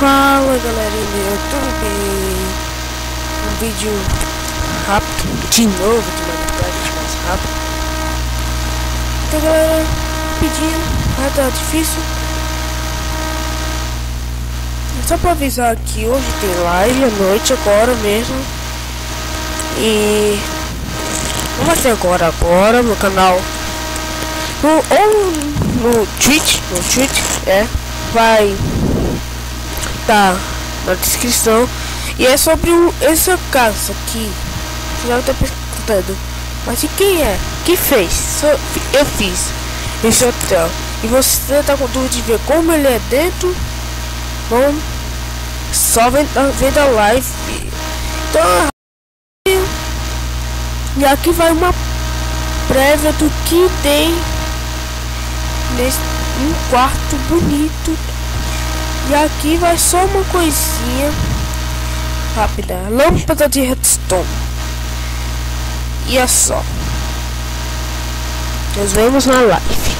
Fala galerinha, tudo bem? Um vídeo rápido, de novo de Minecraft, mais rápido. Então galera, pedindo, tá difícil. Só pra avisar que hoje tem live à noite, agora mesmo. E não vai ser agora no canal. Ou no Twitch, vai tá na descrição. E é sobre essa casa aqui. Você já tá perguntando, mas de quem é? Quem fez? Eu fiz esse hotel. E você tá com dúvida de ver como ele é dentro? Bom, só vendo a live. Então, e aqui vai uma prévia do que tem nesse quarto bonito. E aqui vai só uma coisinha rápida, lâmpada de redstone. E é só. Nos vemos na live.